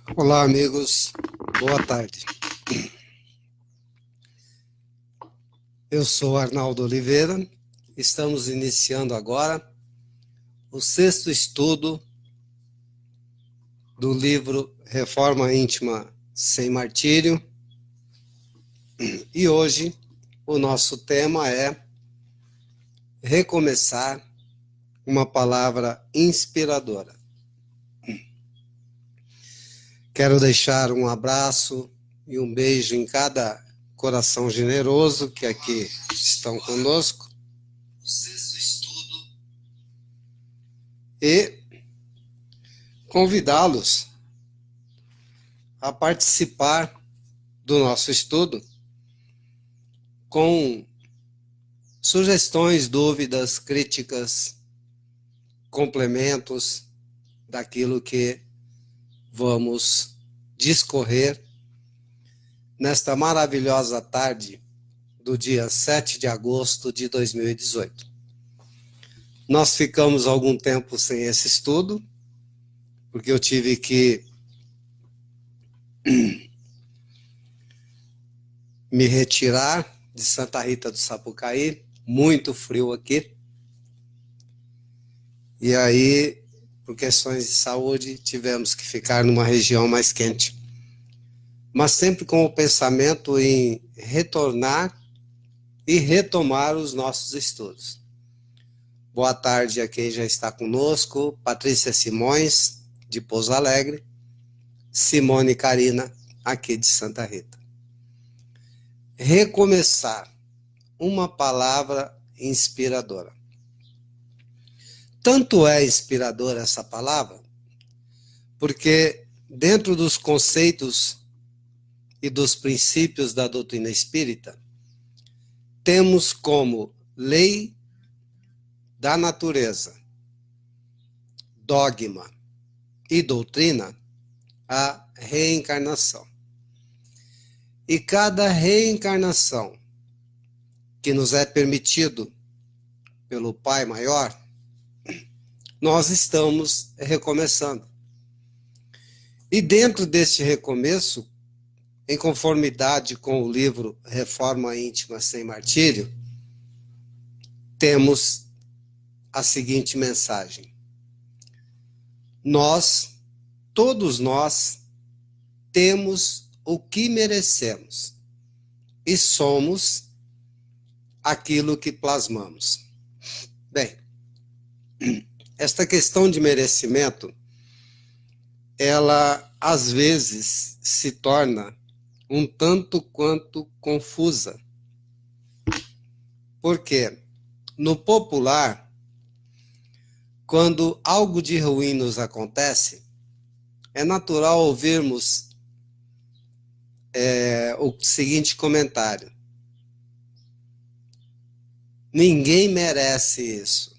Olá, amigos. Boa tarde. Eu sou Arnaldo Oliveira. Estamos iniciando agora o 6º estudo do livro Reforma Íntima Sem Martírio. E hoje o nosso tema é recomeçar, uma palavra inspiradora. Quero deixar um abraço e um beijo em cada coração generoso que aqui estão conosco. O 6º estudo. E convidá-los a participar do nosso estudo com sugestões, dúvidas, críticas, complementos daquilo que vamos discorrer nesta maravilhosa tarde do dia 7 de agosto de 2018. Nós ficamos algum tempo sem esse estudo, porque eu tive que me retirar de Santa Rita do Sapucaí, muito frio aqui. E aí, por questões de saúde, tivemos que ficar numa região mais quente. Mas sempre com o pensamento em retornar e retomar os nossos estudos. Boa tarde a quem já está conosco, Patrícia Simões, de Pouso Alegre, Simone Carina, aqui de Santa Rita. Recomeçar, uma palavra inspiradora. Tanto é inspiradora essa palavra, porque dentro dos conceitos e dos princípios da doutrina espírita, temos como lei da natureza, dogma e doutrina a reencarnação. E cada reencarnação que nos é permitido pelo Pai Maior, nós estamos recomeçando. E dentro deste recomeço, em conformidade com o livro Reforma Íntima Sem Martírio, temos a seguinte mensagem. Nós, todos nós, temos o que merecemos e somos aquilo que plasmamos. Bem, esta questão de merecimento, ela às vezes se torna um tanto quanto confusa. Porque no popular, quando algo de ruim nos acontece, é natural ouvirmos o seguinte comentário: ninguém merece isso.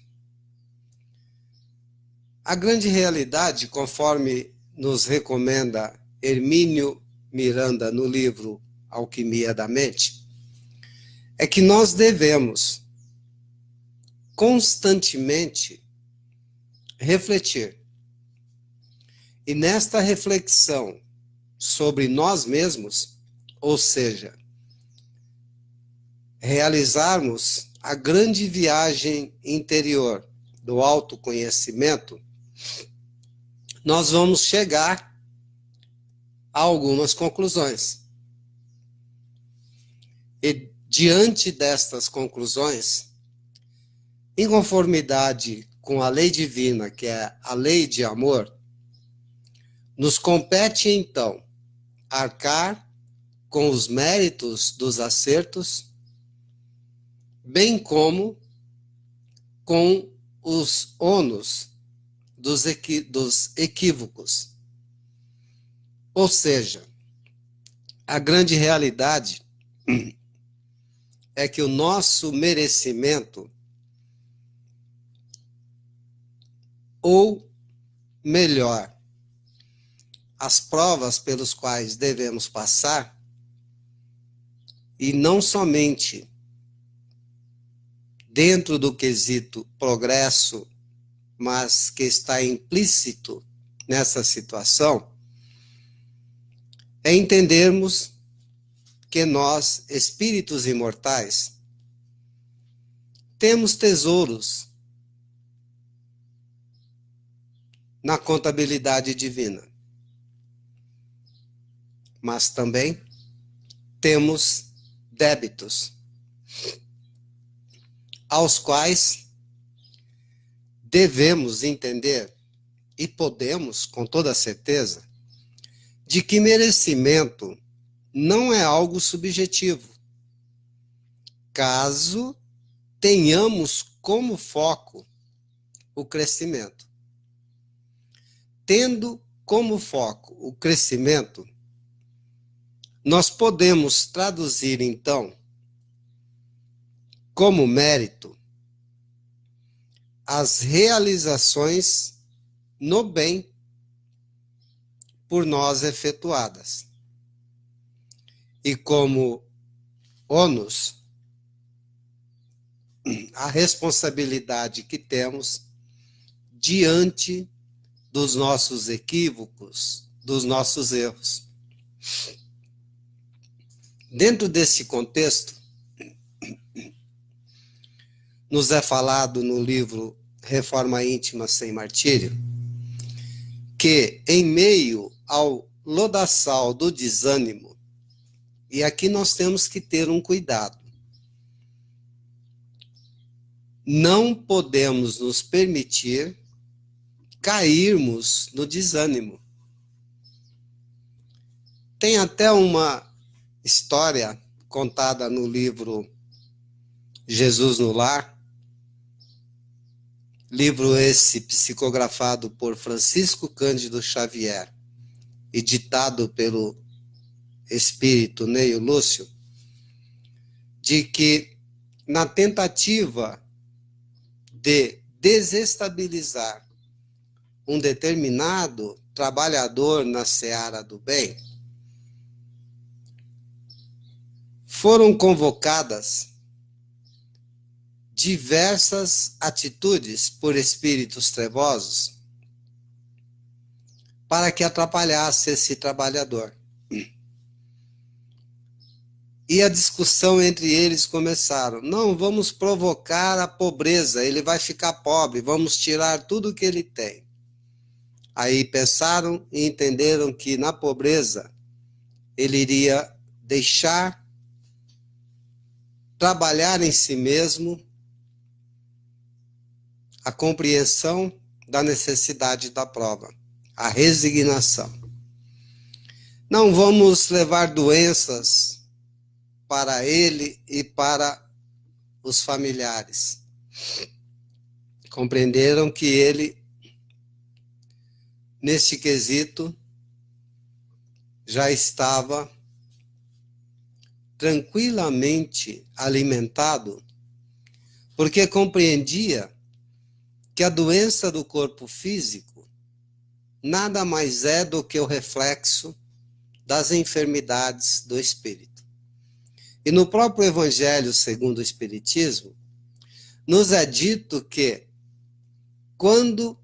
A grande realidade, conforme nos recomenda Hermínio Miranda no livro Alquimia da Mente, é que nós devemos constantemente refletir. E nesta reflexão sobre nós mesmos, ou seja, realizarmos a grande viagem interior do autoconhecimento, nós vamos chegar a algumas conclusões. E diante destas conclusões, em conformidade com a lei divina, que é a lei de amor, nos compete então arcar com os méritos dos acertos, bem como com os ônus dos equívocos. Ou seja, a grande realidade é que o nosso merecimento, ou melhor, as provas pelos quais devemos passar, e não somente dentro do quesito progresso, mas que está implícito nessa situação, é entendermos que nós, espíritos imortais, temos tesouros na contabilidade divina, mas também temos débitos, aos quais devemos entender e podemos, com toda certeza, de que merecimento não é algo subjetivo, caso tenhamos como foco o crescimento. Tendo como foco o crescimento, nós podemos traduzir, então, como mérito, as realizações no bem por nós efetuadas. E como ônus, a responsabilidade que temos diante dos nossos equívocos, dos nossos erros. Dentro desse contexto, nos é falado no livro Reforma Íntima Sem Martírio, que em meio ao lodaçal do desânimo, e aqui nós temos que ter um cuidado, não podemos nos permitir cairmos no desânimo. Tem até uma história contada no livro Jesus no Lar, livro esse psicografado por Francisco Cândido Xavier e ditado pelo espírito Neio Lúcio, de que na tentativa de desestabilizar um determinado trabalhador na seara do bem, foram convocadas diversas atitudes por espíritos trevosos para que atrapalhasse esse trabalhador. E a discussão entre eles começaram. Não, vamos provocar a pobreza, ele vai ficar pobre, vamos tirar tudo o que ele tem. Aí pensaram e entenderam que na pobreza ele iria deixar trabalhar em si mesmo a compreensão da necessidade da prova, a resignação. Não vamos levar doenças para ele e para os familiares. Compreenderam que ele, neste quesito, já estava tranquilamente alimentado, porque compreendia que a doença do corpo físico nada mais é do que o reflexo das enfermidades do espírito. E no próprio Evangelho segundo o Espiritismo, nos é dito que quando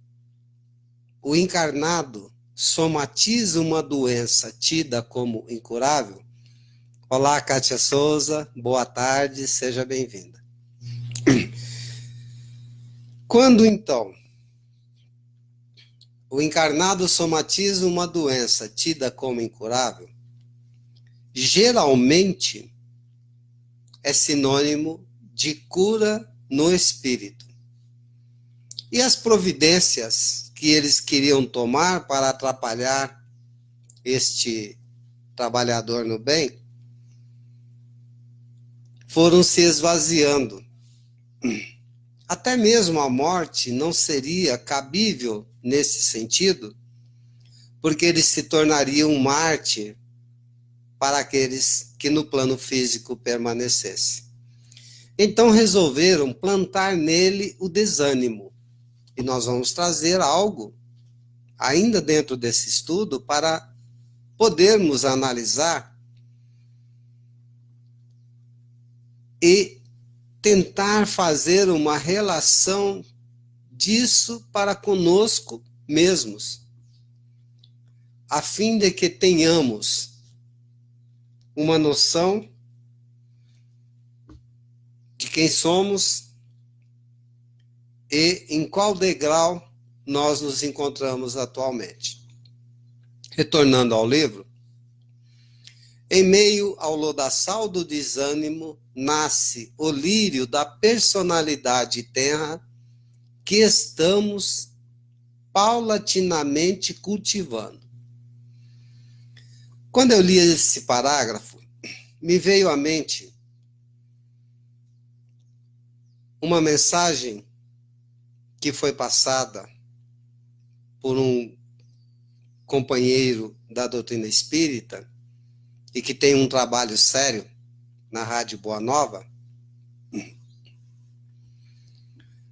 o encarnado somatiza uma doença tida como incurável. Olá, Kátia Souza, boa tarde, seja bem-vinda. Quando, então, o encarnado somatiza uma doença tida como incurável, geralmente é sinônimo de cura no espírito. E as providências que eles queriam tomar para atrapalhar este trabalhador no bem foram se esvaziando. Até mesmo a morte não seria cabível nesse sentido, porque ele se tornaria um mártir para aqueles que no plano físico permanecessem. Então resolveram plantar nele o desânimo. E nós vamos trazer algo, ainda dentro desse estudo, para podermos analisar e tentar fazer uma relação disso para conosco mesmos, a fim de que tenhamos uma noção de quem somos e em qual degrau nós nos encontramos atualmente. Retornando ao livro, em meio ao lodaçal do desânimo, nasce o lírio da personalidade tenra que estamos paulatinamente cultivando. Quando eu li esse parágrafo, me veio à mente uma mensagem que foi passada por um companheiro da doutrina espírita e que tem um trabalho sério na Rádio Boa Nova,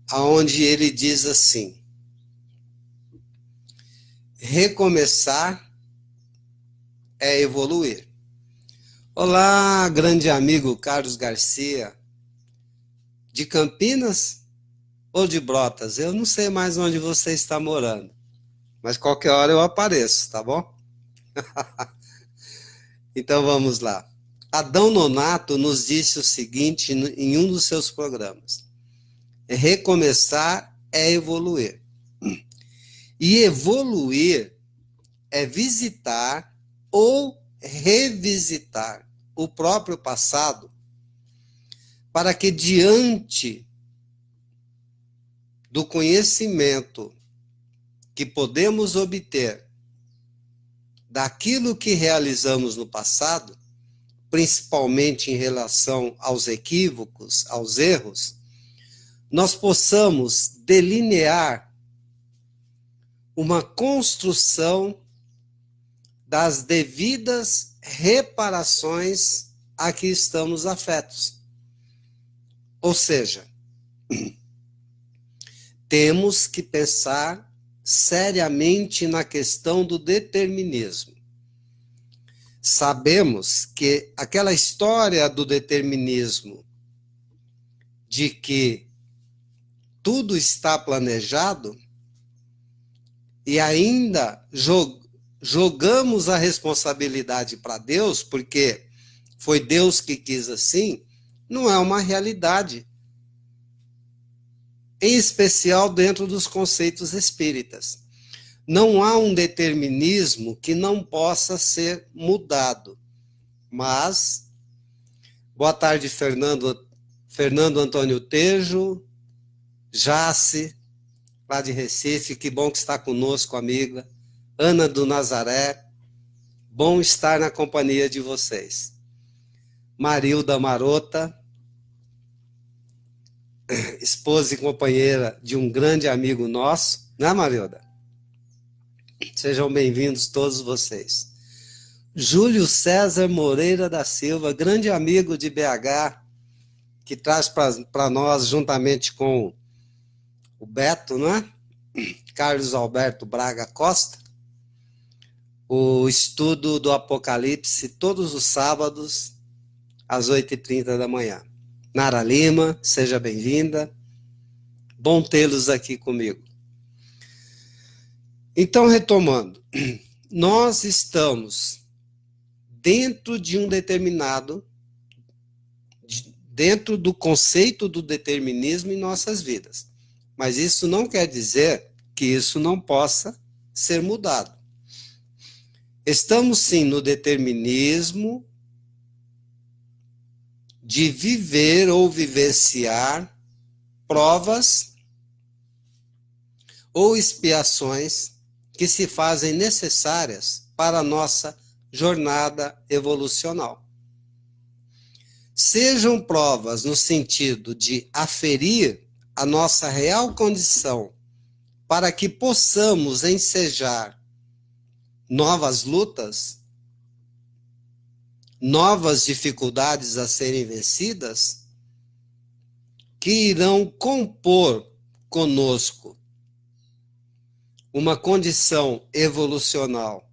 aonde ele diz assim: recomeçar é evoluir. Olá, grande amigo Carlos Garcia, de Campinas ou de Brotas? Eu não sei mais onde você está morando, mas qualquer hora eu apareço, tá bom? Então vamos lá. Adão Nonato nos disse o seguinte em um dos seus programas: recomeçar é evoluir. E evoluir é visitar ou revisitar o próprio passado para que, diante do conhecimento que podemos obter daquilo que realizamos no passado, principalmente em relação aos equívocos, aos erros, nós possamos delinear uma construção das devidas reparações a que estamos afetos. Ou seja, temos que pensar seriamente na questão do determinismo. Sabemos que aquela história do determinismo, de que tudo está planejado, e ainda jogamos a responsabilidade para Deus, porque foi Deus que quis assim, não é uma realidade. Em especial dentro dos conceitos espíritas. Não há um determinismo que não possa ser mudado. Mas, boa tarde, Fernando Antônio Tejo, Jace, lá de Recife, que bom que está conosco, amiga. Ana do Nazaré, bom estar na companhia de vocês. Marilda Marota, esposa e companheira de um grande amigo nosso, né, Marilda? Sejam bem-vindos todos vocês. Júlio César Moreira da Silva, grande amigo de BH, que traz para nós, juntamente com o Beto, né? Carlos Alberto Braga Costa, o estudo do Apocalipse todos os sábados, às 8h30 da manhã. Nara Lima, seja bem-vinda. Bom tê-los aqui comigo. Então, retomando, nós estamos dentro de um determinado, dentro do conceito do determinismo em nossas vidas. Mas isso não quer dizer que isso não possa ser mudado. Estamos sim no determinismo de viver ou vivenciar provas ou expiações que se fazem necessárias para a nossa jornada evolucional. Sejam provas no sentido de aferir a nossa real condição para que possamos ensejar novas lutas, novas dificuldades a serem vencidas, que irão compor conosco uma condição evolucional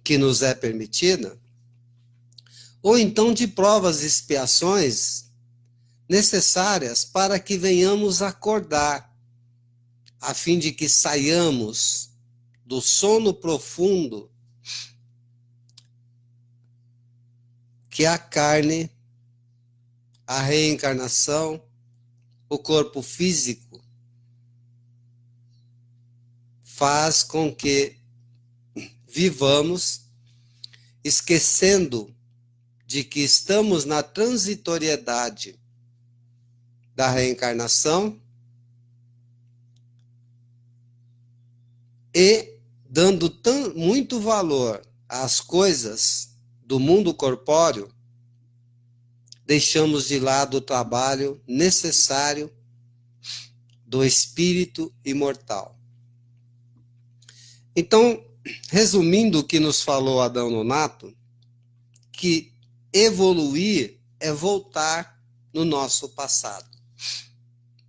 que nos é permitida, ou então de provas e expiações necessárias para que venhamos acordar, a fim de que saiamos do sono profundo que a carne, a reencarnação, o corpo físico, faz com que vivamos esquecendo de que estamos na transitoriedade da reencarnação e dando muito valor às coisas do mundo corpóreo, deixamos de lado o trabalho necessário do espírito imortal. Então, resumindo o que nos falou Adão Nonato, que evoluir é voltar no nosso passado.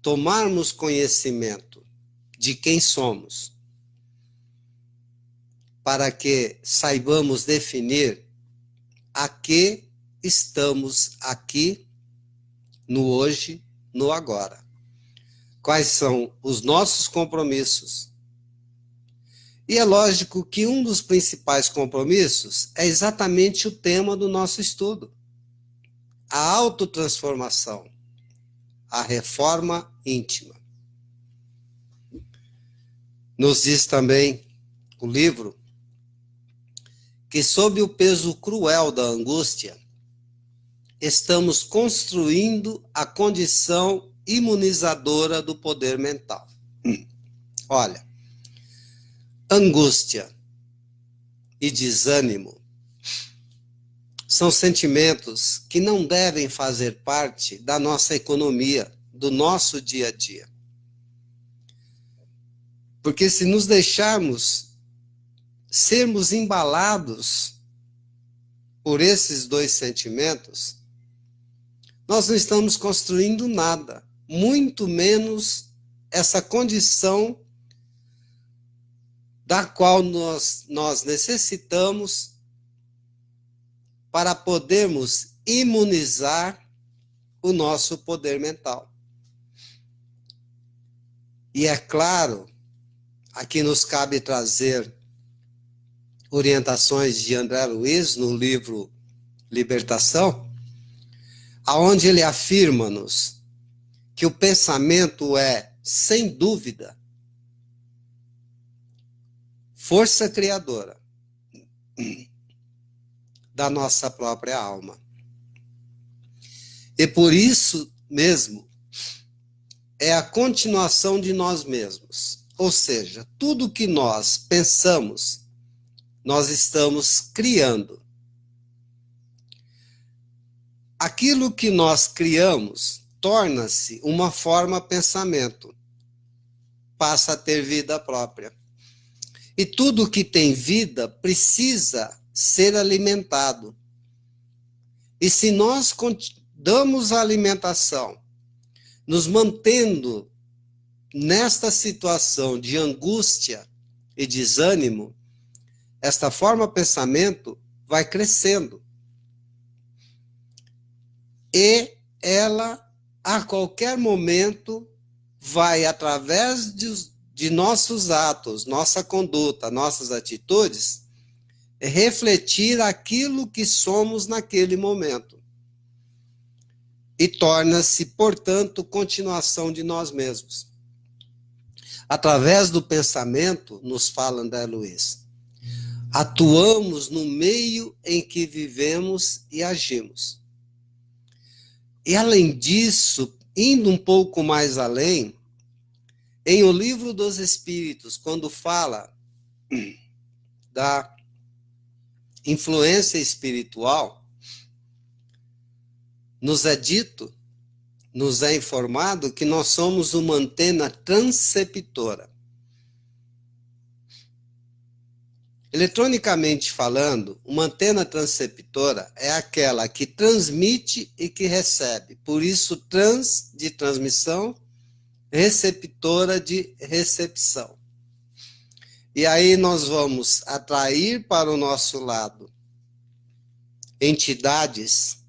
Tomarmos conhecimento de quem somos, para que saibamos definir a que estamos aqui, no hoje, no agora. Quais são os nossos compromissos? E é lógico que um dos principais compromissos é exatamente o tema do nosso estudo: a autotransformação, a reforma íntima. Nos diz também o livro que, sob o peso cruel da angústia, estamos construindo a condição imunizadora do poder mental. Olha, angústia e desânimo são sentimentos que não devem fazer parte da nossa economia, do nosso dia a dia. Porque se nos deixarmos sermos embalados por esses dois sentimentos, nós não estamos construindo nada, muito menos essa condição da qual nós necessitamos para podermos imunizar o nosso poder mental. E é claro, aqui nos cabe trazer orientações de André Luiz no livro Libertação, aonde ele afirma-nos que o pensamento é, sem dúvida, força criadora da nossa própria alma. E por isso mesmo é a continuação de nós mesmos. Ou seja, tudo que nós pensamos, nós estamos criando. Aquilo que nós criamos torna-se uma forma pensamento, passa a ter vida própria. E tudo que tem vida precisa ser alimentado. E se nós damos a alimentação, nos mantendo nesta situação de angústia e desânimo, esta forma pensamento vai crescendo. E ela, a qualquer momento, vai, através de nossos atos, nossa conduta, nossas atitudes, refletir aquilo que somos naquele momento. E torna-se, portanto, continuação de nós mesmos. Através do pensamento, nos fala André Luiz, atuamos no meio em que vivemos e agimos. E além disso, indo um pouco mais além, em O Livro dos Espíritos, quando fala da influência espiritual, nos é dito, nos é informado que nós somos uma antena transceptora. Eletronicamente falando, uma antena transceptora é aquela que transmite e que recebe. Por isso, trans de transmissão, receptora de recepção. E aí nós vamos atrair para o nosso lado entidades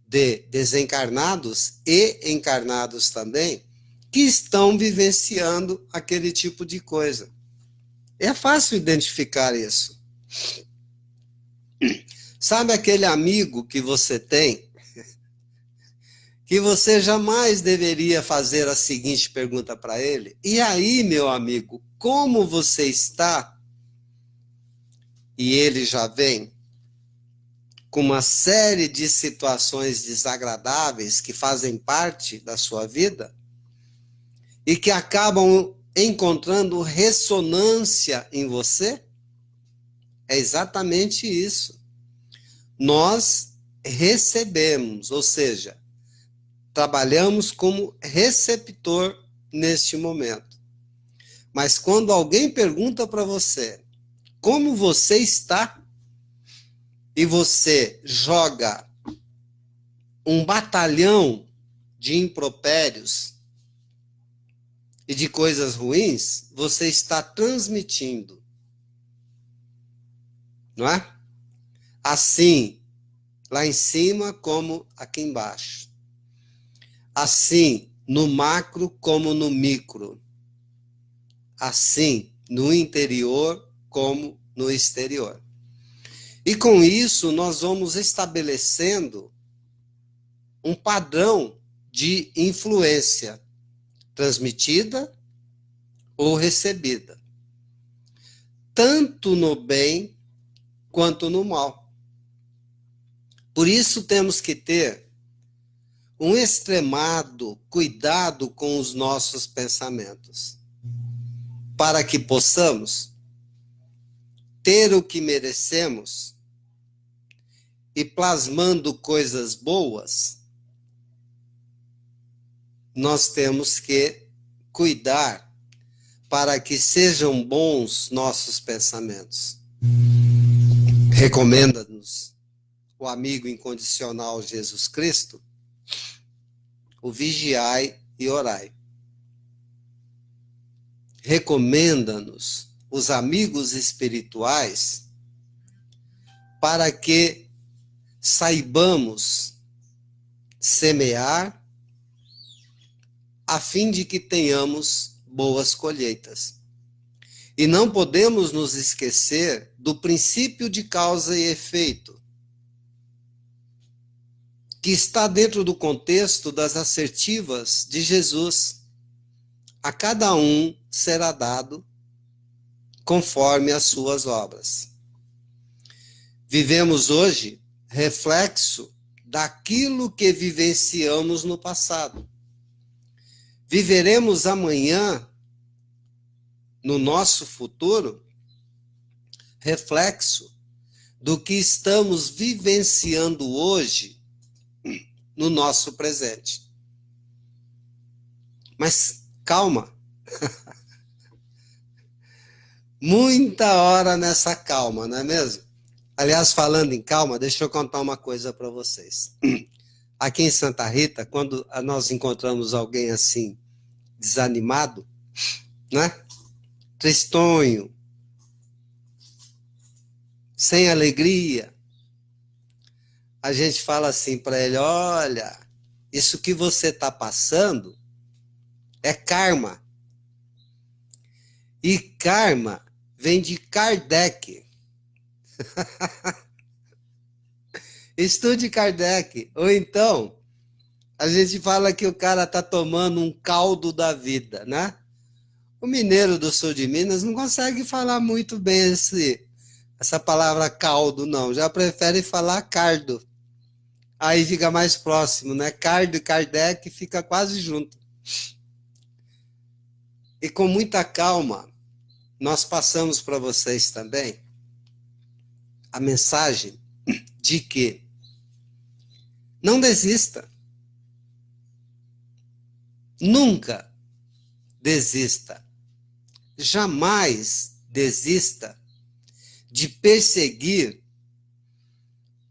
de desencarnados e encarnados também, que estão vivenciando aquele tipo de coisa. É fácil identificar isso. Sabe aquele amigo que você tem, que você jamais deveria fazer a seguinte pergunta para ele? E aí, meu amigo, como você está? E ele já vem com uma série de situações desagradáveis que fazem parte da sua vida e que acabam encontrando ressonância em você? É exatamente isso. Nós recebemos, ou seja, trabalhamos como receptor neste momento. Mas quando alguém pergunta para você como você está e você joga um batalhão de impropérios e de coisas ruins, você está transmitindo, não é? Assim, lá em cima como aqui embaixo. Assim, no macro como no micro. Assim, no interior como no exterior. E com isso, nós vamos estabelecendo um padrão de influência transmitida ou recebida, tanto no bem quanto no mal. Por isso temos que ter um extremado cuidado com os nossos pensamentos, para que possamos ter o que merecemos e plasmando coisas boas, nós temos que cuidar para que sejam bons nossos pensamentos. Recomenda-nos o amigo incondicional Jesus Cristo, o vigiai e orai. Recomenda-nos os amigos espirituais para que saibamos semear a fim de que tenhamos boas colheitas. E não podemos nos esquecer do princípio de causa e efeito, que está dentro do contexto das assertivas de Jesus. A cada um será dado conforme as suas obras. Vivemos hoje reflexo daquilo que vivenciamos no passado. Viveremos amanhã, no nosso futuro, reflexo do que estamos vivenciando hoje no nosso presente. Mas calma. Muita hora nessa calma, não é mesmo? Aliás, falando em calma, deixa eu contar uma coisa para vocês. Aqui em Santa Rita, quando nós encontramos alguém assim, desanimado, né? Tristonho, sem alegria, a gente fala assim para ele: olha, isso que você está passando é karma. E karma vem de Kardec. Estude Kardec. Ou então, a gente fala que o cara está tomando um caldo da vida, né? O mineiro do sul de Minas não consegue falar muito bem essa palavra caldo, não. Já prefere falar cardo. Aí fica mais próximo, né? Cardo e Kardec fica quase junto. E com muita calma, nós passamos para vocês também a mensagem de que não desista. Nunca desista. Jamais desista de perseguir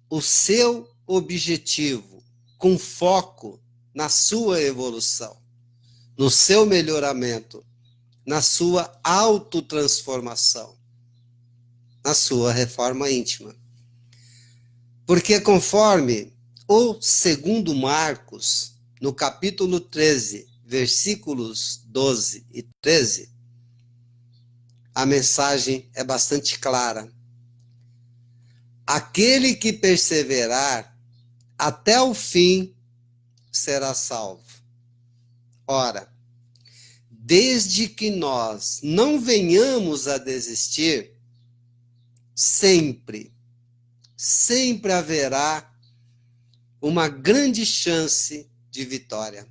o seu objetivo com foco na sua evolução, no seu melhoramento, na sua autotransformação, na sua reforma íntima. Porque conforme o segundo Marcos, no capítulo 13, versículos 12 e 13, a mensagem é bastante clara. aquele que perseverar até o fim será salvo. Ora, desde que nós não venhamos a desistir, sempre haverá uma grande chance de vitória.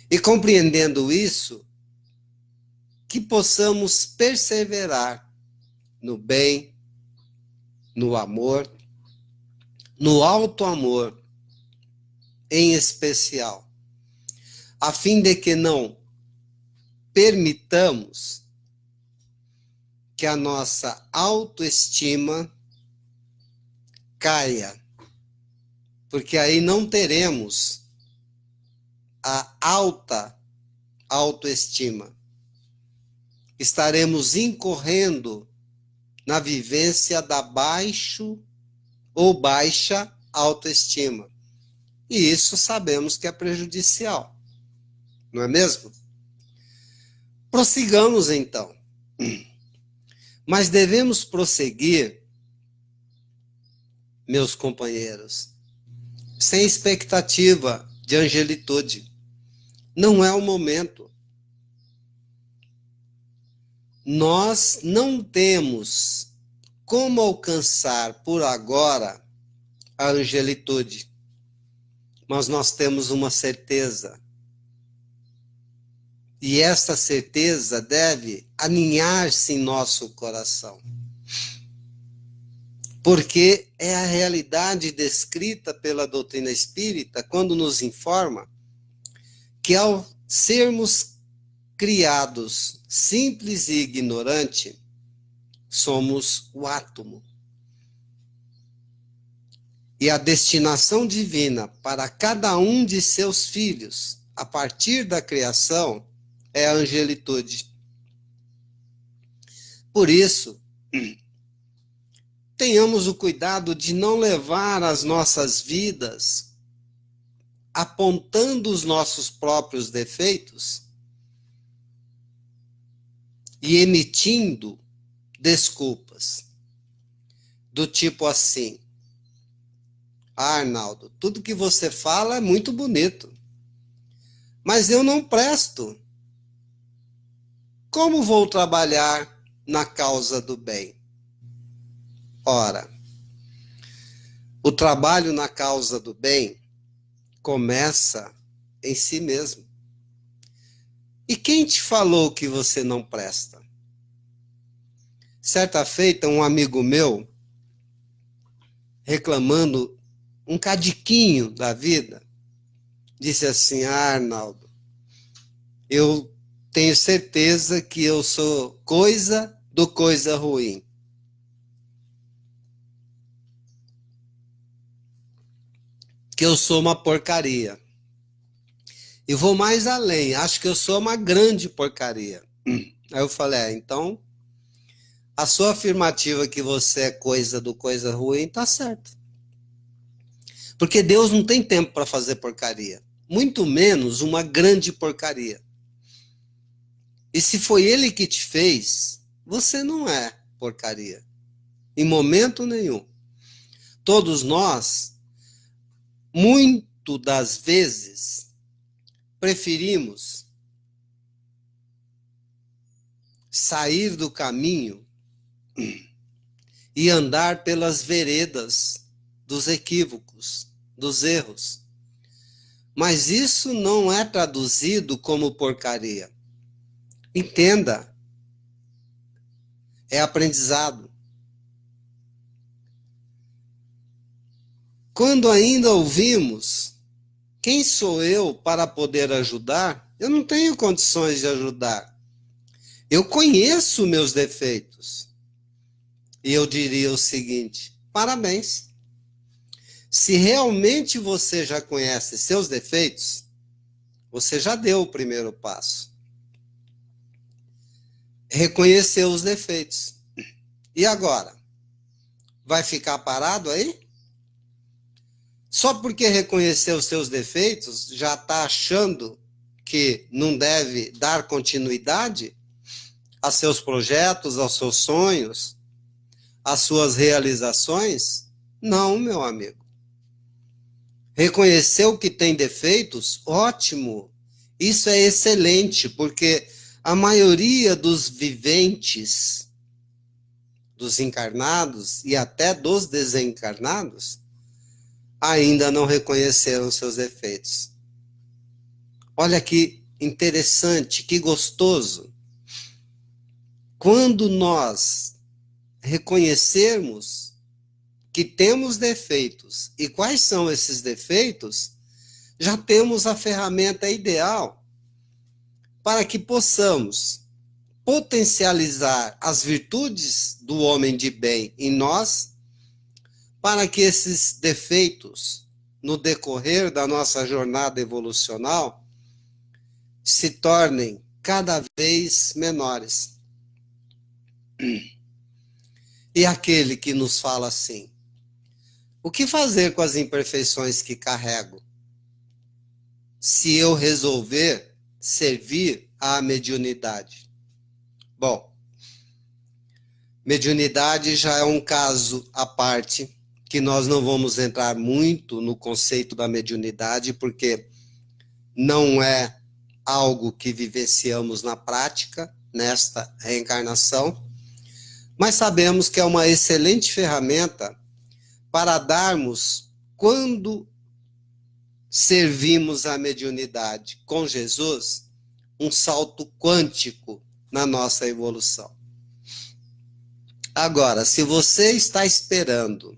E compreendendo isso, que possamos perseverar no bem, no amor, no alto amor, em especial, a fim de que não permitamos que a nossa autoestima caia, porque aí não teremos a alta autoestima. Estaremos incorrendo na vivência da baixo ou baixa autoestima. E isso sabemos que é prejudicial, não é mesmo? Prossigamos então. Mas devemos prosseguir, meus companheiros, sem expectativa de angelitude. Não é o momento. Nós não temos como alcançar por agora a angelitude, mas nós temos uma certeza. E essa certeza deve aninhar-se em nosso coração. Porque é a realidade descrita pela doutrina espírita quando nos informa que ao sermos criados simples e ignorante, somos o átomo. E a destinação divina para cada um de seus filhos, a partir da criação, é a angelitude. Por isso, tenhamos o cuidado de não levar as nossas vidas apontando os nossos próprios defeitos e emitindo desculpas do tipo assim: Arnaldo, tudo que você fala é muito bonito, mas eu não presto. Como vou trabalhar na causa do bem? Ora, o trabalho na causa do bem começa em si mesmo. E quem te falou que você não presta? Certa feita, um amigo meu, reclamando um cadiquinho da vida, disse assim: Arnaldo, eu tenho certeza que eu sou coisa do coisa ruim. Que eu sou uma porcaria. E vou mais além, acho que eu sou uma grande porcaria. Aí eu falei: então, a sua afirmativa que você é coisa do coisa ruim tá certa. Porque Deus não tem tempo para fazer porcaria. Muito menos uma grande porcaria. E se foi Ele que te fez, você não é porcaria. Em momento nenhum. Todos nós, muito das vezes, preferimos sair do caminho e andar pelas veredas dos equívocos, dos erros. Mas isso não é traduzido como porcaria. Entenda, é aprendizado. Quando ainda ouvimos, quem sou eu para poder ajudar? Eu não tenho condições de ajudar. Eu conheço meus defeitos. E eu diria o seguinte: parabéns. Se realmente você já conhece seus defeitos, você já deu o primeiro passo. Reconheceu os defeitos. E agora? Vai ficar parado aí? Só porque reconheceu os seus defeitos, já está achando que não deve dar continuidade a seus projetos, aos seus sonhos, as suas realizações? Não, meu amigo. Reconheceu que tem defeitos? Ótimo. Isso é excelente, porque a maioria dos viventes, dos encarnados e até dos desencarnados, ainda não reconheceram seus defeitos. Olha que interessante, que gostoso. Quando nós reconhecermos que temos defeitos e quais são esses defeitos, já temos a ferramenta ideal para que possamos potencializar as virtudes do homem de bem em nós, para que esses defeitos, no decorrer da nossa jornada evolucional, se tornem cada vez menores. E aquele que nos fala assim: o que fazer com as imperfeições que carrego? Se eu resolver servir à mediunidade. Bom, mediunidade já é um caso à parte, que nós não vamos entrar muito no conceito da mediunidade, porque não é algo que vivenciamos na prática, nesta reencarnação, mas sabemos que é uma excelente ferramenta para darmos, quando servimos a mediunidade com Jesus, um salto quântico na nossa evolução. Agora, se você está esperando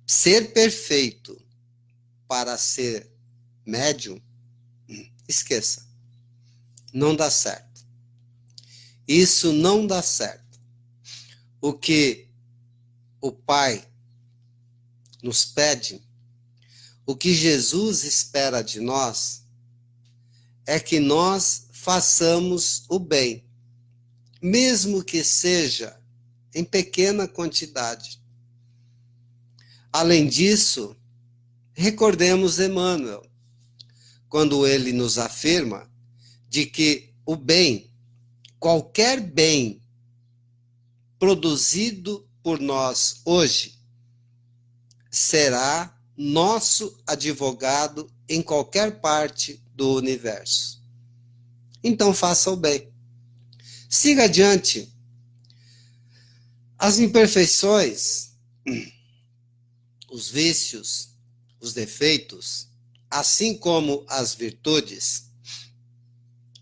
ser perfeito para ser médium, esqueça. Não dá certo. Isso não dá certo. O que o Pai nos pede, o que Jesus espera de nós, é que nós façamos o bem, mesmo que seja em pequena quantidade. Além disso, recordemos Emmanuel, quando ele nos afirma de que o bem, qualquer bem produzido por nós hoje, será nosso advogado em qualquer parte do universo. Então faça o bem. Siga adiante. As imperfeições, os vícios, os defeitos, assim como as virtudes,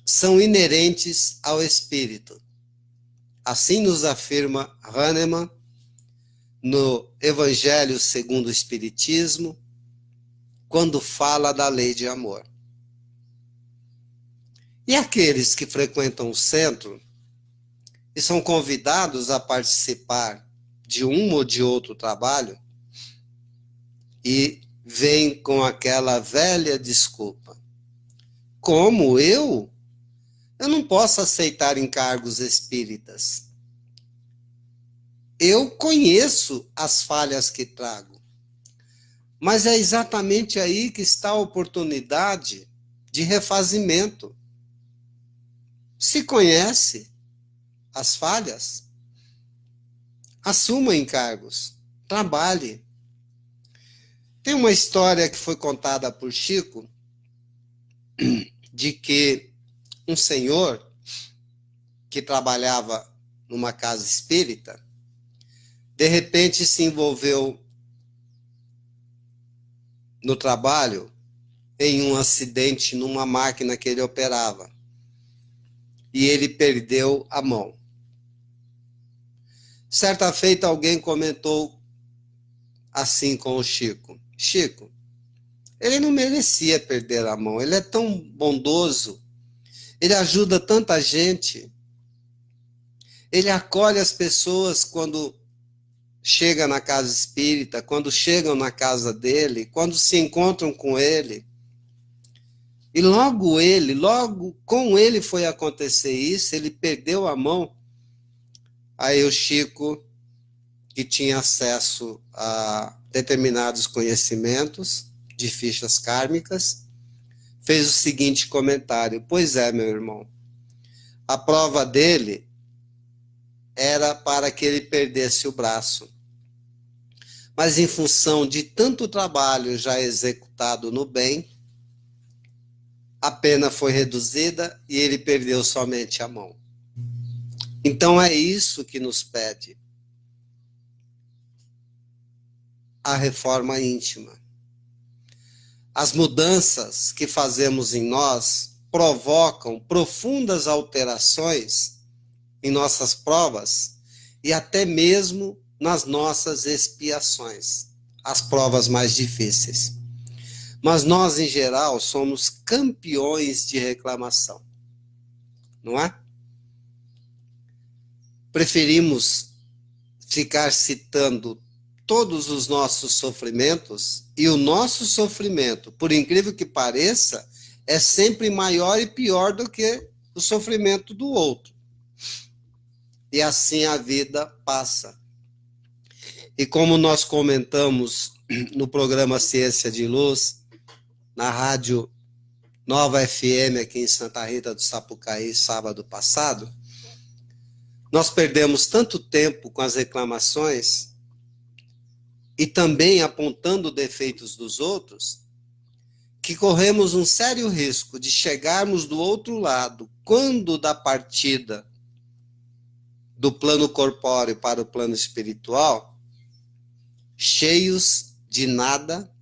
são inerentes ao espírito. Assim nos afirma Hahnemann no Evangelho segundo o Espiritismo, quando fala da lei de amor. E aqueles que frequentam o centro e são convidados a participar de um ou de outro trabalho e vêm com aquela velha desculpa: como eu? Eu não posso aceitar encargos espíritas. Eu conheço as falhas que trago, mas é exatamente aí que está a oportunidade de refazimento. Se conhece as falhas, assuma encargos, trabalhe. Tem uma história que foi contada por Chico, de que um senhor que trabalhava numa casa espírita, de repente se envolveu no trabalho em um acidente numa máquina que ele operava. E ele perdeu a mão. Certa feita alguém comentou assim com o Chico: Chico, ele não merecia perder a mão, ele é tão bondoso, ele ajuda tanta gente, ele acolhe as pessoas quando chega na casa espírita, quando chegam na casa dele, quando se encontram com ele. E logo com ele foi acontecer isso, ele perdeu a mão. Aí o Chico, que tinha acesso a determinados conhecimentos de fichas kármicas, fez o seguinte comentário: pois é, meu irmão, a prova dele era para que ele perdesse o braço. Mas em função de tanto trabalho já executado no bem, a pena foi reduzida e ele perdeu somente a mão. Então é isso que nos pede a reforma íntima. As mudanças que fazemos em nós provocam profundas alterações em nossas provas e até mesmo nas nossas expiações, as provas mais difíceis. Mas nós, em geral, somos campeões de reclamação, não é? Preferimos ficar citando todos os nossos sofrimentos, e o nosso sofrimento, por incrível que pareça, é sempre maior e pior do que o sofrimento do outro. E assim a vida passa. E como nós comentamos no programa Ciência de Luz, na rádio Nova FM aqui em Santa Rita do Sapucaí, sábado passado, nós perdemos tanto tempo com as reclamações e também apontando defeitos dos outros, que corremos um sério risco de chegarmos do outro lado, quando da partida do plano corpóreo para o plano espiritual, cheios de nada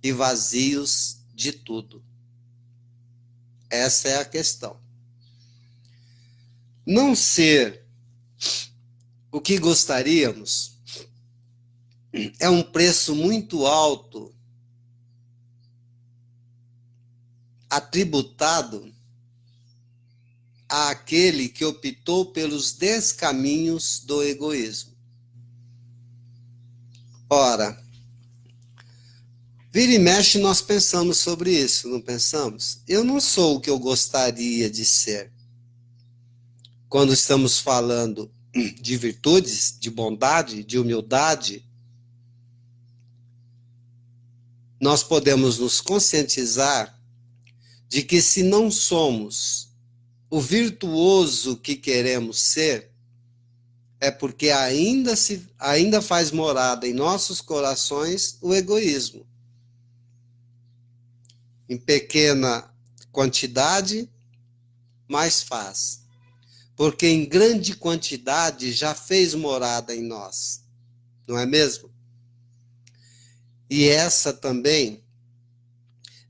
e vazios de tudo. Essa é a questão. Não ser o que gostaríamos é um preço muito alto atributado àquele que optou pelos descaminhos do egoísmo. Ora, vira e mexe nós pensamos sobre isso, não pensamos? Eu não sou o que eu gostaria de ser. Quando estamos falando de virtudes, de bondade, de humildade, nós podemos nos conscientizar de que se não somos o virtuoso que queremos ser, é porque ainda faz morada em nossos corações o egoísmo. Em pequena quantidade, mas faz. Porque em grande quantidade já fez morada em nós. Não é mesmo? E essa também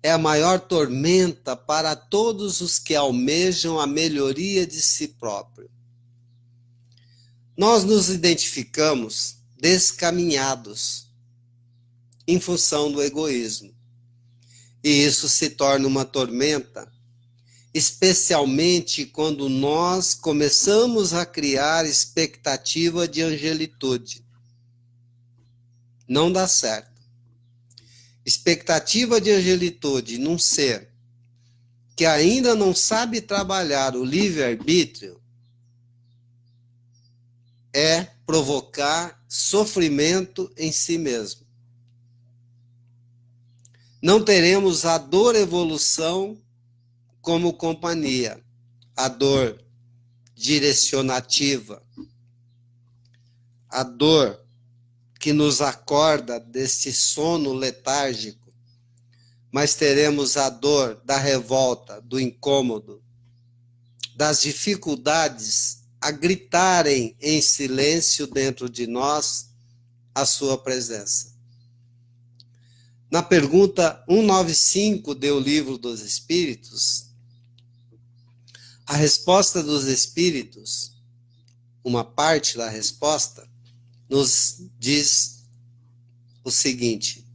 é a maior tormenta para todos os que almejam a melhoria de si próprio. Nós nos identificamos descaminhados em função do egoísmo. E isso se torna uma tormenta, especialmente quando nós começamos a criar expectativa de angelitude. Não dá certo. Expectativa de angelitude num ser que ainda não sabe trabalhar o livre-arbítrio é provocar sofrimento em si mesmo. Não teremos a dor evolução como companhia, a dor direcionativa, a dor que nos acorda deste sono letárgico, mas teremos a dor da revolta, do incômodo, das dificuldades a gritarem em silêncio dentro de nós a sua presença. Na pergunta 195 do Livro dos Espíritos, a resposta dos Espíritos, uma parte da resposta, nos diz o seguinte: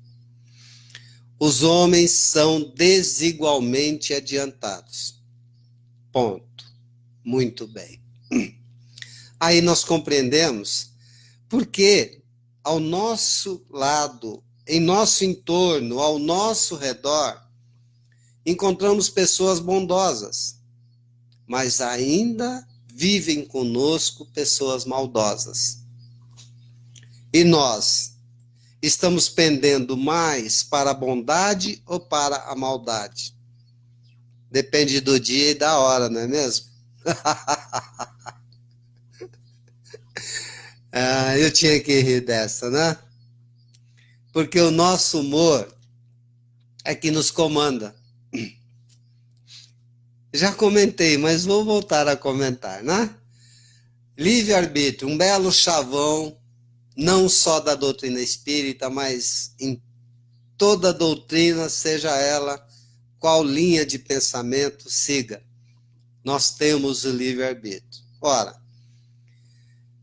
os homens são desigualmente adiantados. Ponto. Muito bem. Aí nós compreendemos porque ao nosso lado, em nosso entorno, ao nosso redor, encontramos pessoas bondosas, mas ainda vivem conosco pessoas maldosas. E nós estamos pendendo mais para a bondade ou para a maldade? Depende do dia e da hora, não é mesmo? Eu tinha que rir dessa, né? Porque o nosso humor é que nos comanda. Já comentei, mas vou voltar a comentar, né? Livre-arbítrio, um belo chavão, não só da doutrina espírita, mas em toda doutrina, seja ela qual linha de pensamento siga. Nós temos o livre-arbítrio. Ora,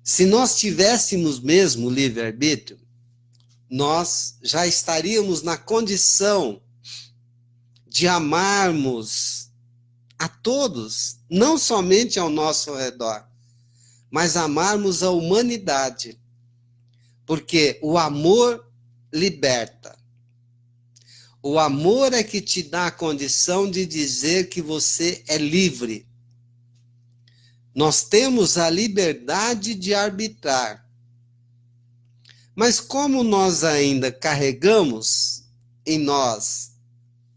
se nós tivéssemos mesmo o livre-arbítrio, nós já estaríamos na condição de amarmos a todos, não somente ao nosso redor, mas amarmos a humanidade. Porque o amor liberta. O amor é que te dá a condição de dizer que você é livre. Nós temos a liberdade de arbitrar. Mas como nós ainda carregamos em nós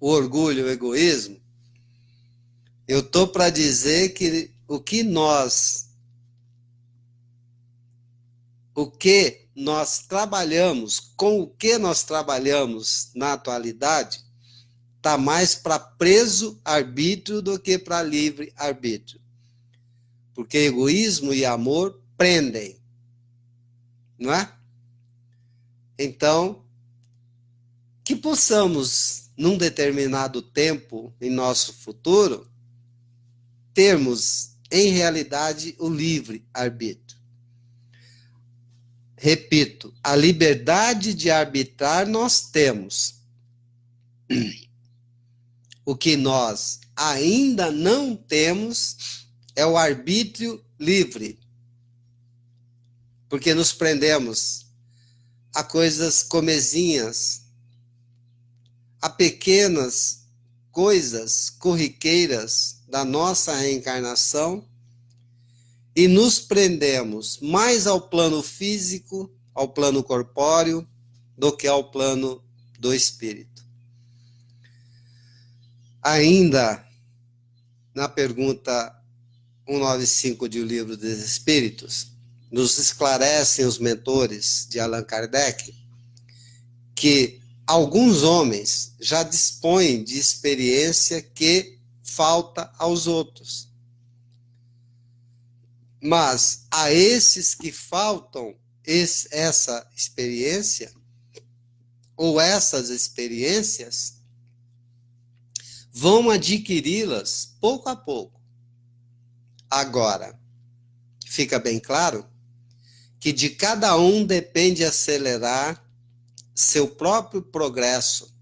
o orgulho, o egoísmo, eu estou para dizer que o que nós trabalhamos, com o que nós trabalhamos na atualidade, está mais para preso arbítrio do que para livre arbítrio. Porque egoísmo e amor prendem, não é? Então, que possamos, num determinado tempo em nosso futuro, termos, em realidade, o livre arbítrio. Repito, a liberdade de arbitrar nós temos. O que nós ainda não temos é o arbítrio livre. Porque nos prendemos a coisas comezinhas, a pequenas coisas corriqueiras da nossa reencarnação, e nos prendemos mais ao plano físico, ao plano corpóreo, do que ao plano do espírito. Ainda na pergunta 195 de O Livro dos Espíritos, nos esclarecem os mentores de Allan Kardec que alguns homens já dispõem de experiência que falta aos outros. Mas a esses que faltam essa experiência, ou essas experiências, vão adquiri-las pouco a pouco. Agora, fica bem claro que de cada um depende acelerar seu próprio progresso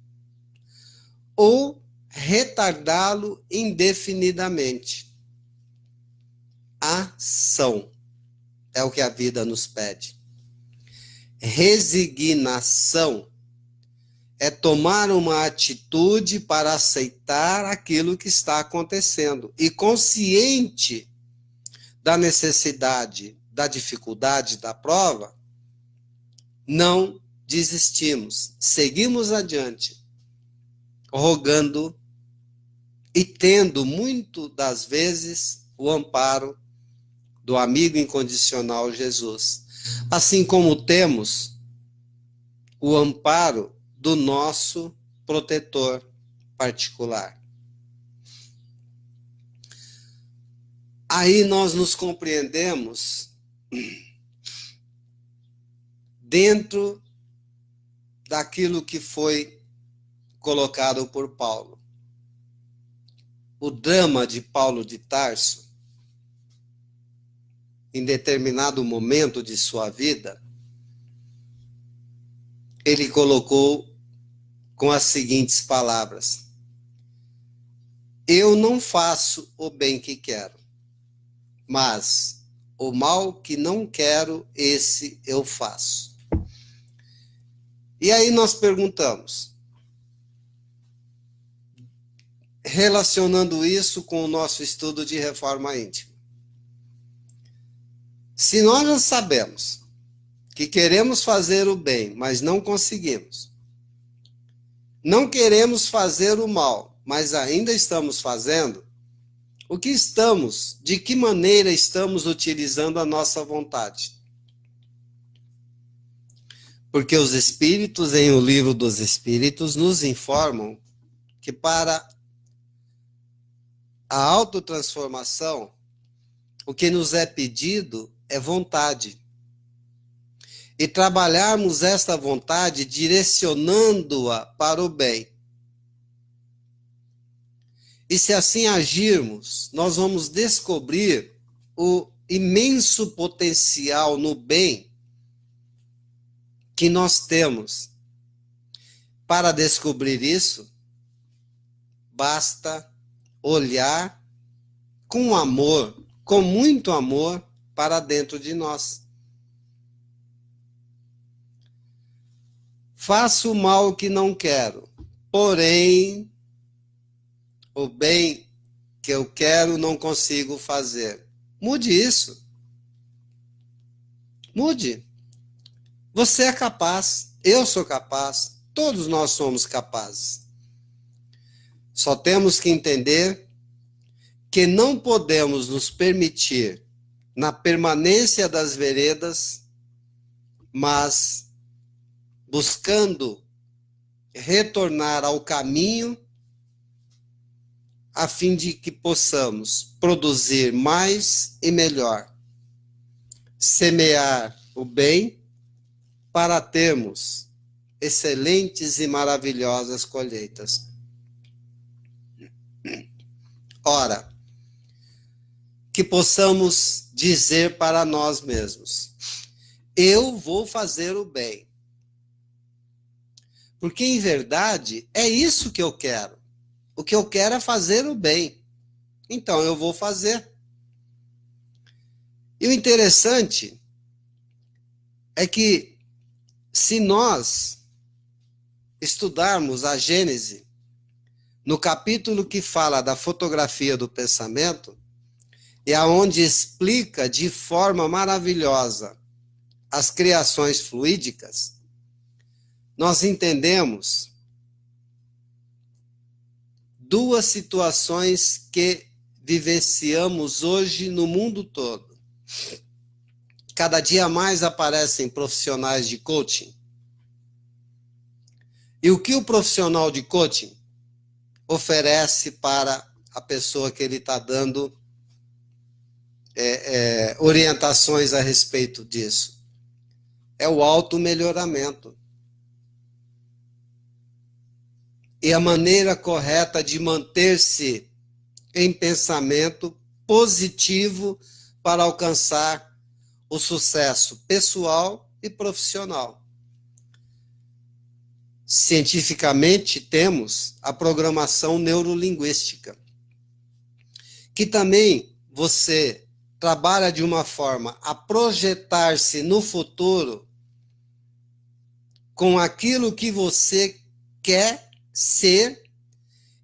ou retardá-lo indefinidamente. Ação é o que a vida nos pede. Resignação é tomar uma atitude para aceitar aquilo que está acontecendo e consciente da necessidade, da dificuldade da prova, não desistimos, seguimos adiante, rogando e tendo muito das vezes o amparo do amigo incondicional Jesus, assim como temos o amparo do nosso protetor particular. Aí nós nos compreendemos dentro daquilo que foi colocado por Paulo. O drama de Paulo de Tarso, em determinado momento de sua vida, ele colocou com as seguintes palavras: eu não faço o bem que quero, mas o mal que não quero, esse eu faço. E aí nós perguntamos, relacionando isso com o nosso estudo de reforma íntima. Se nós já sabemos que queremos fazer o bem, mas não conseguimos, não queremos fazer o mal, mas ainda estamos fazendo, de que maneira estamos utilizando a nossa vontade? Porque os Espíritos, em O Livro dos Espíritos, nos informam que para a autotransformação, o que nos é pedido é vontade. E trabalharmos esta vontade direcionando-a para o bem. E se assim agirmos, nós vamos descobrir o imenso potencial no bem que nós temos. Para descobrir isso, basta olhar com amor, com muito amor, para dentro de nós. Faço o mal que não quero, porém, o bem que eu quero não consigo fazer. Mude isso. Mude. Você é capaz, eu sou capaz, todos nós somos capazes. Só temos que entender que não podemos nos permitir na permanência das veredas, mas buscando retornar ao caminho a fim de que possamos produzir mais e melhor, semear o bem para termos excelentes e maravilhosas colheitas. Ora, que possamos dizer para nós mesmos: eu vou fazer o bem. Porque, em verdade, é isso que eu quero. O que eu quero é fazer o bem. Então, eu vou fazer. E o interessante é que, se nós estudarmos a Gênese, no capítulo que fala da fotografia do pensamento, e aonde explica de forma maravilhosa as criações fluídicas, nós entendemos duas situações que vivenciamos hoje no mundo todo. Cada dia mais aparecem profissionais de coaching. E o que o profissional de coaching oferece para a pessoa que ele está dando orientações a respeito disso? É o automelhoramento. E a maneira correta de manter-se em pensamento positivo para alcançar o sucesso pessoal e profissional. Cientificamente, temos a programação neurolinguística, que também você trabalha de uma forma a projetar-se no futuro com aquilo que você quer ser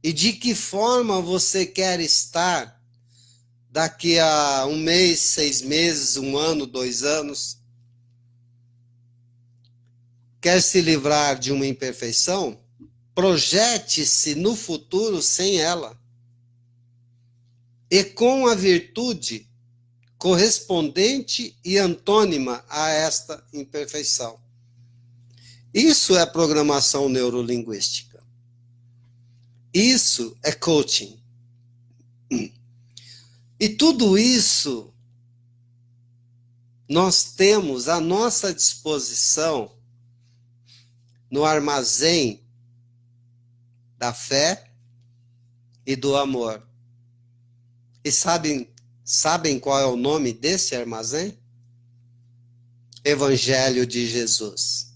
e de que forma você quer estar daqui a 1 mês, 6 meses, 1 ano, 2 anos. Quer se livrar de uma imperfeição? Projete-se no futuro sem ela. E com a virtude correspondente e antônima a esta imperfeição. Isso é programação neurolinguística. Isso é coaching. E tudo isso nós temos à nossa disposição no armazém da fé e do amor. E sabem qual é o nome desse armazém? Evangelho de Jesus.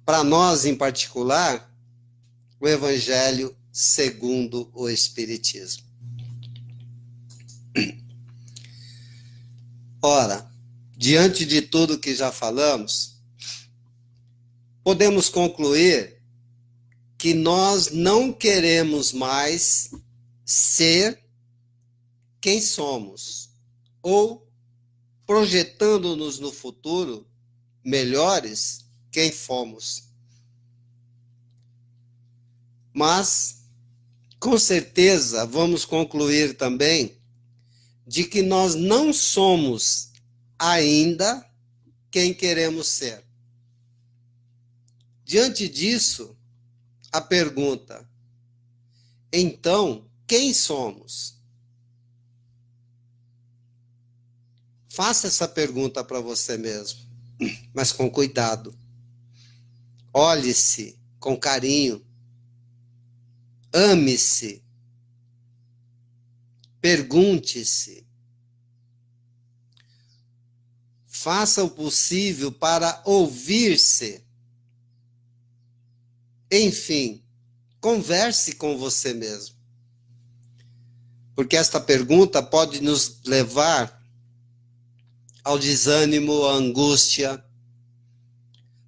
Para nós, em particular, o Evangelho segundo o Espiritismo. Ora, diante de tudo que já falamos, podemos concluir que nós não queremos mais ser quem somos, ou projetando-nos no futuro melhores quem fomos. Mas, com certeza, vamos concluir também de que nós não somos ainda quem queremos ser. Diante disso, a pergunta: então, quem somos? Faça essa pergunta para você mesmo, mas com cuidado. Olhe-se com carinho. Ame-se. Pergunte-se. Faça o possível para ouvir-se. Enfim, converse com você mesmo. Porque esta pergunta pode nos levar ao desânimo, à angústia,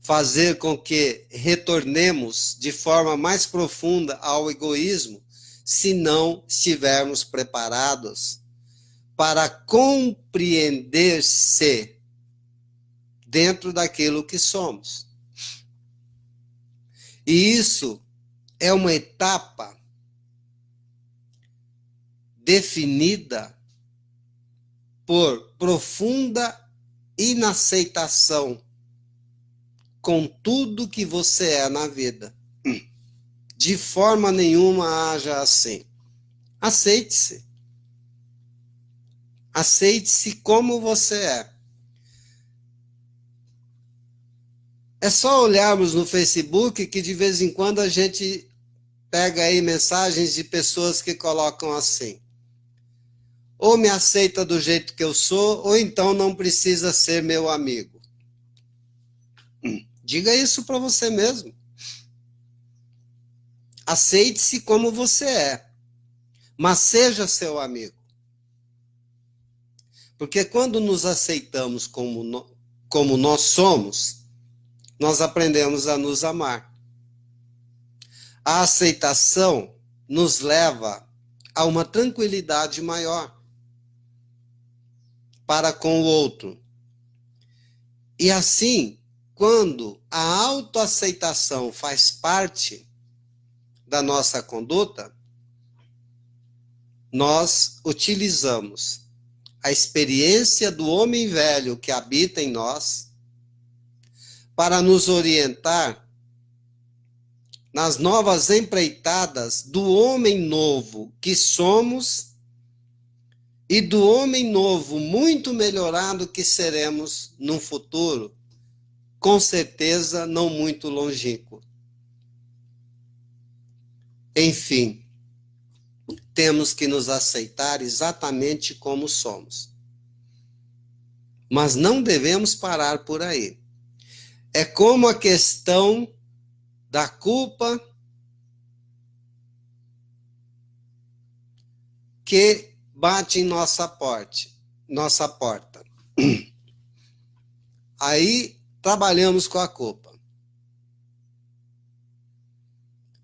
fazer com que retornemos de forma mais profunda ao egoísmo, se não estivermos preparados para compreender-se dentro daquilo que somos. E isso é uma etapa definida por profunda inaceitação com tudo que você é na vida. De forma nenhuma haja assim. Aceite-se. Aceite-se como você é. É só olharmos no Facebook que de vez em quando a gente pega aí mensagens de pessoas que colocam assim: ou me aceita do jeito que eu sou, ou então não precisa ser meu amigo. Diga isso para você mesmo. Aceite-se como você é, mas seja seu amigo. Porque quando nos aceitamos como nós somos, nós aprendemos a nos amar. A aceitação nos leva a uma tranquilidade maior para com o outro. E assim, quando a autoaceitação faz parte da nossa conduta, nós utilizamos a experiência do homem velho que habita em nós para nos orientar nas novas empreitadas do homem novo que somos e do homem novo muito melhorado que seremos num futuro, com certeza não muito longínquo. Enfim, temos que nos aceitar exatamente como somos. Mas não devemos parar por aí. É como a questão da culpa que bate em nossa porta. Aí trabalhamos com a culpa.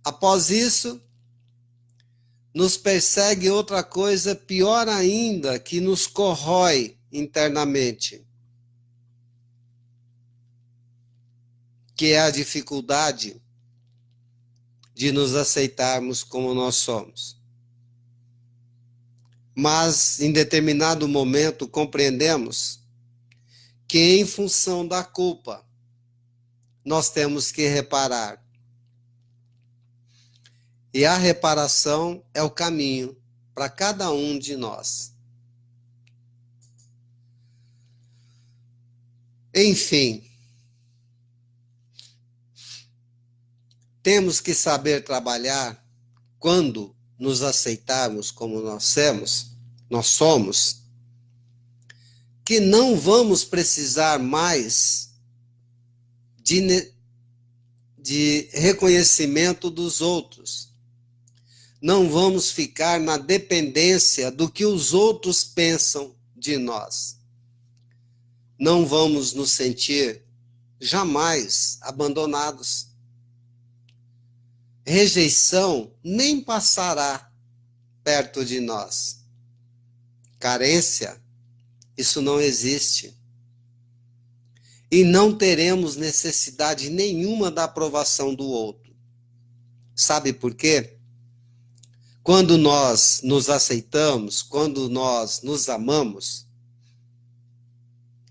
Após isso, nos persegue outra coisa pior ainda, que nos corrói internamente, que é a dificuldade de nos aceitarmos como nós somos. Mas, em determinado momento, compreendemos que, em função da culpa, nós temos que reparar. E a reparação é o caminho para cada um de nós. Enfim, temos que saber trabalhar quando nos aceitarmos como nós somos, que não vamos precisar mais de reconhecimento dos outros. Não vamos ficar na dependência do que os outros pensam de nós. Não vamos nos sentir jamais abandonados. Rejeição nem passará perto de nós. Carência, isso não existe. E não teremos necessidade nenhuma da aprovação do outro. Sabe por quê? Quando nós nos aceitamos, quando nós nos amamos,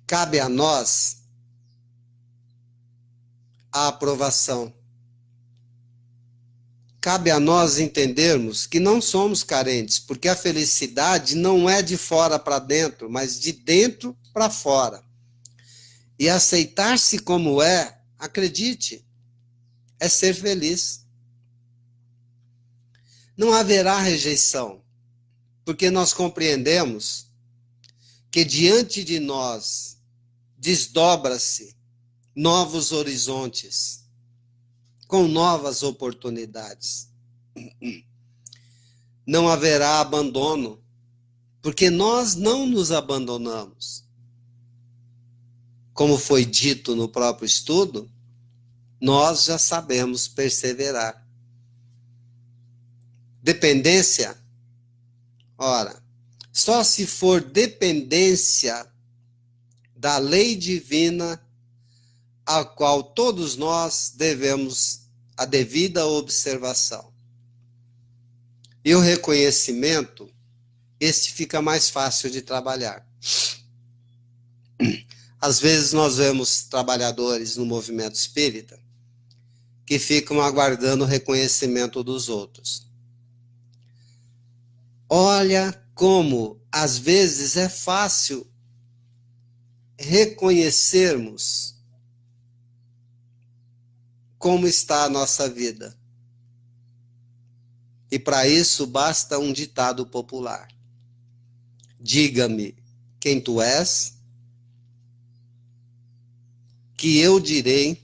cabe a nós a aprovação. Cabe a nós entendermos que não somos carentes, porque a felicidade não é de fora para dentro, mas de dentro para fora. E aceitar-se como é, acredite, é ser feliz. Não haverá rejeição, porque nós compreendemos que diante de nós desdobra-se novos horizontes, com novas oportunidades. Não haverá abandono, porque nós não nos abandonamos. Como foi dito no próprio estudo, nós já sabemos perseverar. Dependência? Ora, só se for dependência da lei divina a qual todos nós devemos a devida observação. E o reconhecimento, este fica mais fácil de trabalhar. Às vezes nós vemos trabalhadores no movimento espírita que ficam aguardando o reconhecimento dos outros. Olha como, às vezes, é fácil reconhecermos como está a nossa vida. E para isso basta um ditado popular. Diga-me quem tu és, que eu direi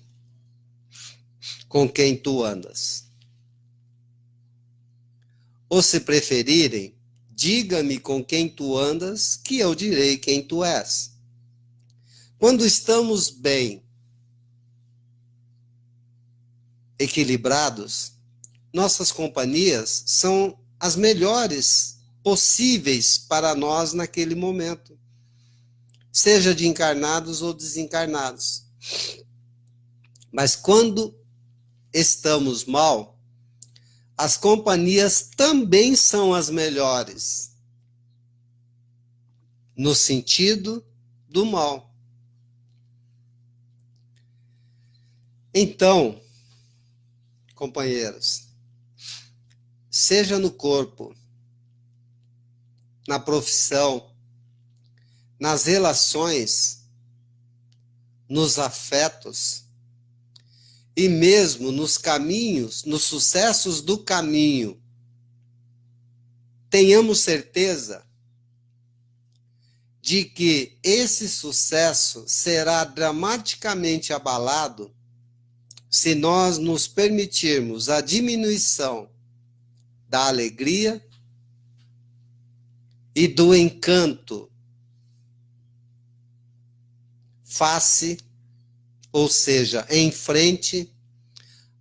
com quem tu andas. Ou se preferirem, diga-me com quem tu andas, que eu direi quem tu és. Quando estamos bem, equilibrados, nossas companhias são as melhores possíveis para nós naquele momento, seja de encarnados ou desencarnados. Mas quando estamos mal, as companhias também são as melhores, no sentido do mal. Então, companheiros, seja no corpo, na profissão, nas relações, nos afetos e mesmo nos caminhos, nos sucessos do caminho, tenhamos certeza de que esse sucesso será dramaticamente abalado se nós nos permitirmos a diminuição da alegria e do encanto face, ou seja, em frente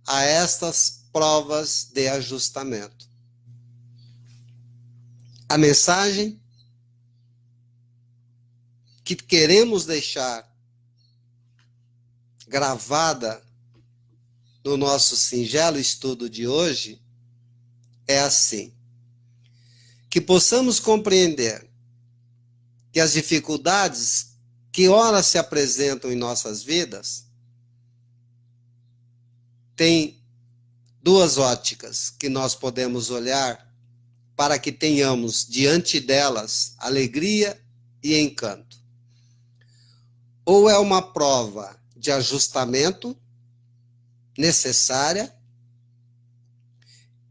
a estas provas de ajustamento. A mensagem que queremos deixar gravada no nosso singelo estudo de hoje é assim: que possamos compreender que as dificuldades que ora se apresentam em nossas vidas têm duas óticas que nós podemos olhar para que tenhamos diante delas alegria e encanto. Ou é uma prova de ajustamento necessária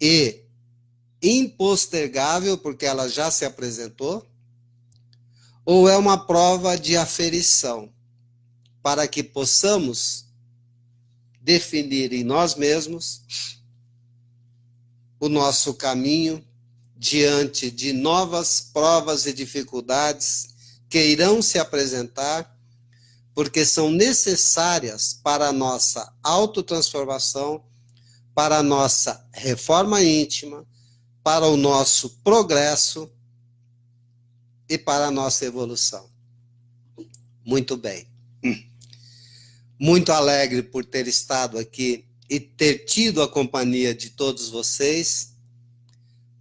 e impostergável, porque ela já se apresentou, ou é uma prova de aferição, para que possamos definir em nós mesmos o nosso caminho diante de novas provas e dificuldades que irão se apresentar, porque são necessárias para a nossa autotransformação, para a nossa reforma íntima, para o nosso progresso e para a nossa evolução. Muito bem. Muito alegre por ter estado aqui e ter tido a companhia de todos vocês.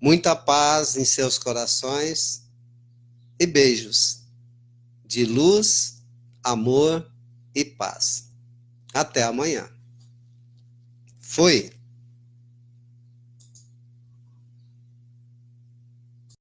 Muita paz em seus corações e beijos de luz, amor e paz. Até amanhã. Foi.